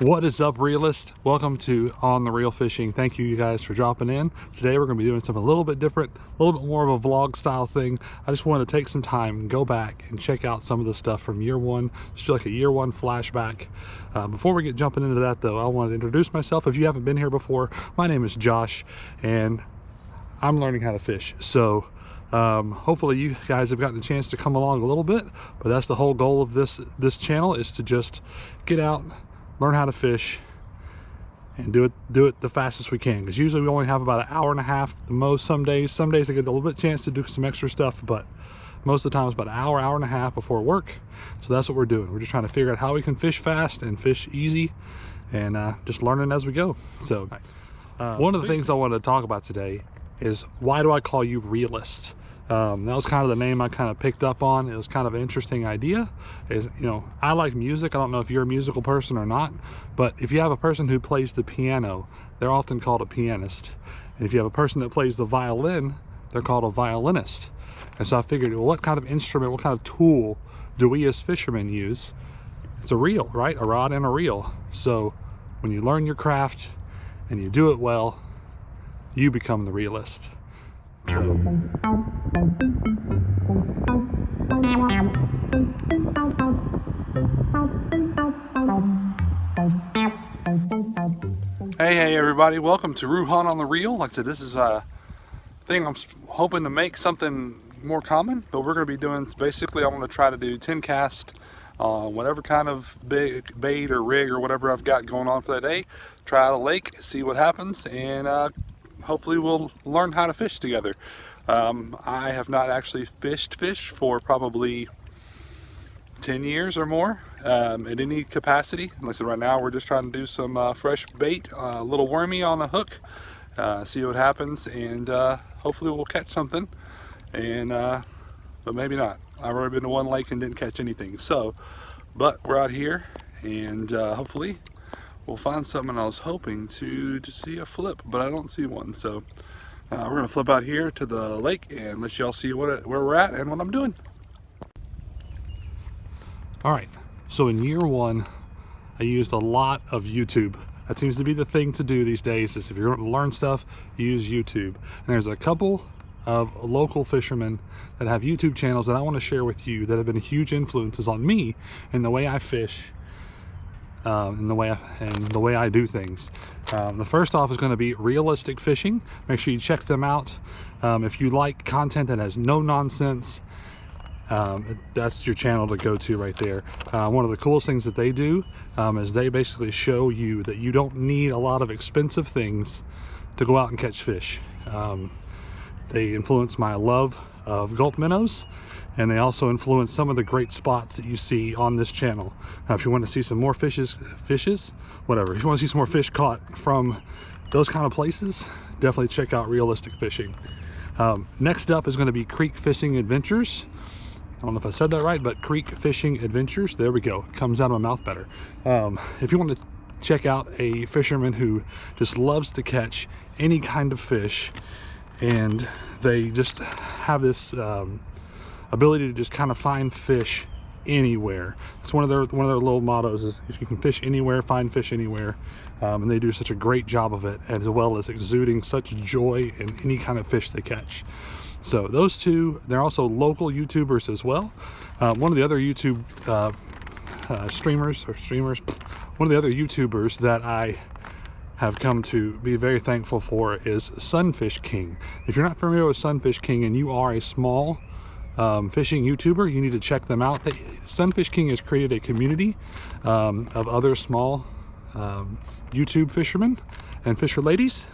What is up, Realist? Welcome to On The Real Fishing. Thank you guys for dropping in. Today we're going to be doing something a little bit different, a little bit more of a vlog style thing. I just want to take some time and go back and check out some of the stuff from year one, just like a year one flashback. Before we get jumping into that though, I want to introduce myself. If you haven't been here before, my name is Josh and I'm learning how to fish. So hopefully you guys have gotten a chance to come along a little bit, but that's the whole goal of this channel, is to just get out, learn how to fish, and do it the fastest we can, because usually we only have about an hour and a half the most. Some days I get a little bit chance to do some extra stuff, but most of the time it's about an hour and a half before work. So that's what we're doing. We're just trying to figure out how we can fish fast and fish easy, and just learning as we go. So one of the things I wanted to talk about today is, why do I call you Realist? That was kind of the name I kind of picked up on. It was kind of an interesting idea. I like music. I don't know if you're a musical person or not, but if you have a person who plays the piano, they're often called a pianist. And if you have a person that plays the violin, they're called a violinist. And so I figured, well, what kind of instrument, what kind of tool do we as fishermen use? It's a reel, right? A rod and a reel. So when you learn your craft and you do it well, you become the realist. So. Hey everybody, welcome to Ruhan on the Reel. Like I said, this is a thing I'm hoping to make something more common, but we're going to be doing, basically I'm going to try to do 10 casts on whatever kind of big bait or rig or whatever I've got going on for that day. Try out a lake, see what happens, and hopefully we'll learn how to fish together. I have not actually fished fish for probably 10 years or more in any capacity. Like I said, right now we're just trying to do some fresh bait, a little wormy on a hook, see what happens, and hopefully we'll catch something, and but maybe not. I've already been to one lake and didn't catch anything. So, but we're out here, and hopefully we'll find something. I was hoping to see a flip, but I don't see one. So we're gonna flip out here to the lake and let y'all see where we're at and what I'm doing. All right, so in year one, I used a lot of YouTube. That seems to be the thing to do these days, is if you're going to learn stuff, use YouTube. And there's a couple of local fishermen that have YouTube channels that I want to share with you that have been huge influences on me in the way I fish, and the way I do things. The first off is going to be Realistic Fishing. Make sure you check them out. If you like content that has no nonsense, that's your channel to go to right there. One of the coolest things that they do is they basically show you that you don't need a lot of expensive things to go out and catch fish. They influence my love of gulp minnows, and they also influence some of the great spots that you see on this channel. Now, if you want to see some more fishes, whatever, if you want to see some more fish caught from those kind of places, definitely check out Realistic Fishing. Next up is going to be Creek Fishing Adventures. I don't know if I said that right, but Creek Fishing Adventures, there we go, it comes out of my mouth better. If you want to check out a fisherman who just loves to catch any kind of fish, and they just have this ability to just kind of find fish anywhere. It's one of their little mottos, is if you can fish anywhere, find fish anywhere. And they do such a great job of it, as well as exuding such joy in any kind of fish they catch. So those two, they're also local YouTubers as well. One of the other YouTube one of the other YouTubers that I have come to be very thankful for is Sunfish King. If you're not familiar with Sunfish King and you are a small fishing YouTuber, you need to check them out. Sunfish King has created a community of other small YouTube fishermen and fisher ladies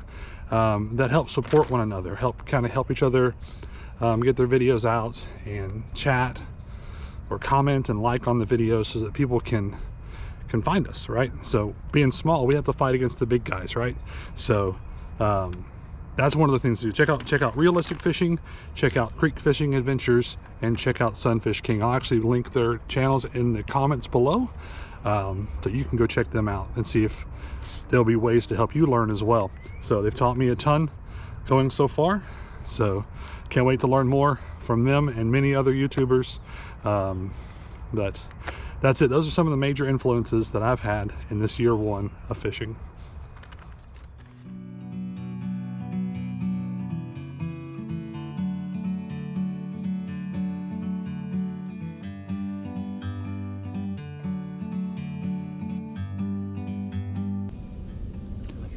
that help support one another, help each other get their videos out and chat or comment and like on the videos, so that people can find us, right? So being small, we have to fight against the big guys, right? So that's one of the things to do. Check out Realistic Fishing, check out Creek Fishing Adventures, and check out Sunfish King. I'll actually link their channels in the comments below, so you can go check them out and see if there'll be ways to help you learn as well. So they've taught me a ton going so far, so can't wait to learn more from them and many other YouTubers. But that's it. Those are some of the major influences that I've had in this year one of fishing.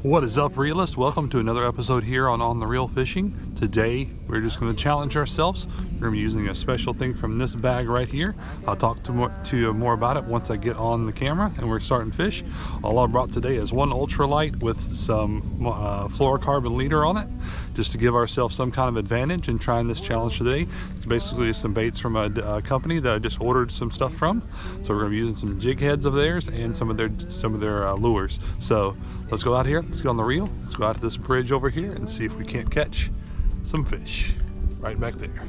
What is up, Realist? Welcome to another episode here on the Real Fishing. Today we're just going to challenge ourselves. We're going to be using a special thing from this bag right here. I'll talk to you more about it once I get on the camera and we're starting fish. All I brought today is one ultralight with some fluorocarbon leader on it, just to give ourselves some kind of advantage in trying this challenge today. It's basically some baits from a company that I just ordered some stuff from. So we're going to be using some jig heads of theirs and some of their lures. So let's go out here, let's get on the reel, let's go out to this bridge over here and see if we can't catch some fish right back there.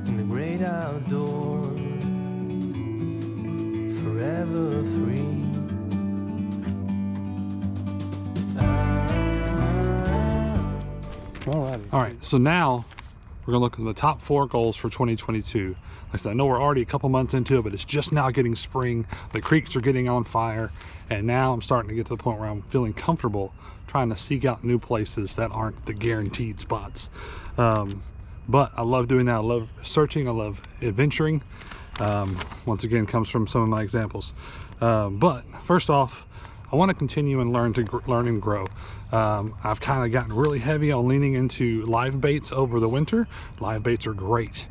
In the great outdoors, forever free. All right, so now we're gonna look at the top 4 goals for 2022. Like I said, I know we're already a couple months into it, but it's just now getting spring. The creeks are getting on fire, and now I'm starting to get to the point where I'm feeling comfortable trying to seek out new places that aren't the guaranteed spots. But I love doing that. I love searching. I love adventuring. Once again, comes from some of my examples. But first off, I want to continue and learn and grow. I've kind of gotten really heavy on leaning into live baits over the winter. Live baits are great,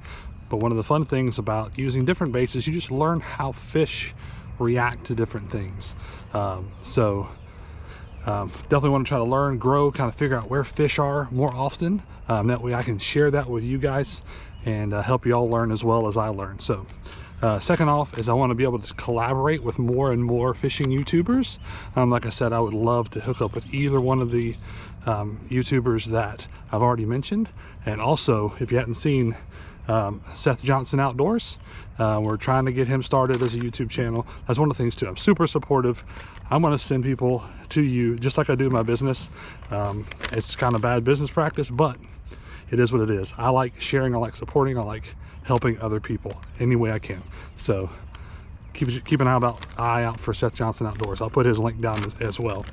but one of the fun things about using different baits is you just learn how fish react to different things. Definitely want to try to learn, grow, kind of figure out where fish are more often. That way I can share that with you guys and help you all learn as well as I learn. So second off is I want to be able to collaborate with more and more fishing YouTubers. Like I said, I would love to hook up with either one of the YouTubers that I've already mentioned. And also, if you hadn't seen Seth Johnson Outdoors, we're trying to get him started as a YouTube channel. That's one of the things too. I'm super supportive. I'm going to send people to you just like I do in my business. It's kind of bad business practice, but it is what it is. I like sharing, I like supporting, I like helping other people any way I can. So keep an eye out for Seth Johnson Outdoors. I'll put his link down as well.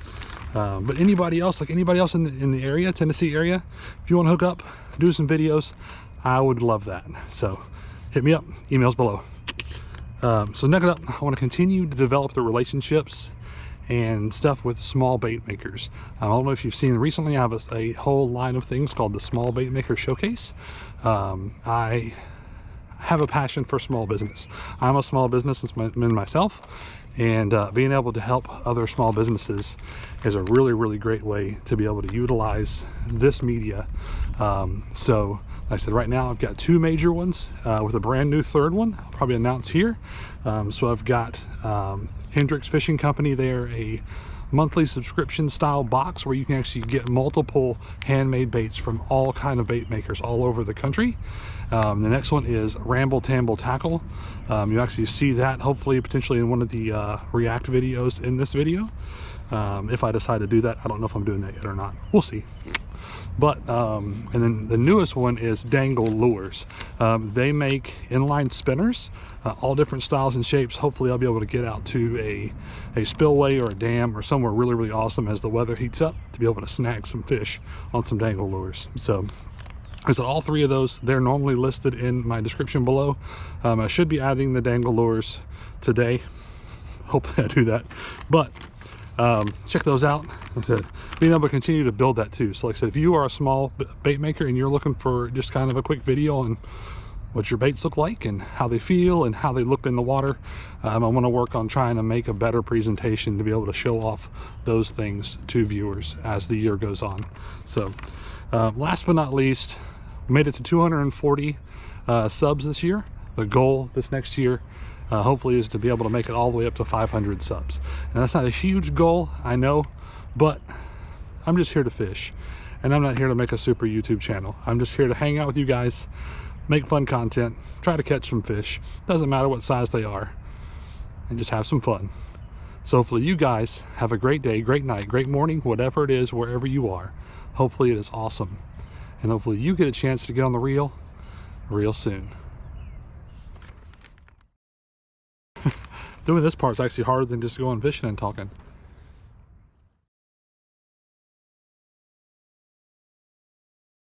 But anybody else in the area, Tennessee area, if you want to hook up, do some videos, I would love that. So hit me up, emails below. So next up, I want to continue to develop the relationships and stuff with small bait makers. I don't know if you've seen recently, I have a whole line of things called the Small Bait Maker Showcase. I have a passion for small business. I'm a small businessman myself, and being able to help other small businesses is a really, really great way to be able to utilize this media. So like I said, right now I've got 2 major ones with a brand new 3rd one I'll probably announce here. So I've got Hendrick's Fishing Company. They're a monthly subscription style box where you can actually get multiple handmade baits from all kind of bait makers all over the country. The next one is Ramble Tamble Tackle. You actually see that hopefully potentially in one of the react videos in this video. If I decide to do that, I don't know if I'm doing that yet or not. We'll see. But and then the newest one is Dangle Lures. They make inline spinners, all different styles and shapes. Hopefully I'll be able to get out to a spillway or a dam or somewhere really, really awesome as the weather heats up to be able to snag some fish on some Dangle Lures. So I said all 3 of those, they're normally listed in my description below. I should be adding the Dangle Lures today. Hopefully I do that. But check those out. Like I said, being able to continue to build that too. So like I said, if you are a small bait maker and you're looking for just kind of a quick video on what your baits look like and how they feel and how they look in the water, I want to work on trying to make a better presentation to be able to show off those things to viewers as the year goes on. So last but not least, we made it to 240 subs this year. The goal this next year hopefully is to be able to make it all the way up to 500 subs. And that's not a huge goal, I know, but I'm just here to fish, and I'm not here to make a super YouTube channel. I'm just here to hang out with you guys, make fun content, try to catch some fish. Doesn't matter what size they are, and just have some fun. So hopefully you guys have a great day, great night, great morning, whatever it is, wherever you are. Hopefully it is awesome, and hopefully you get a chance to get on the reel real soon. Doing this part's actually harder than just going fishing and talking.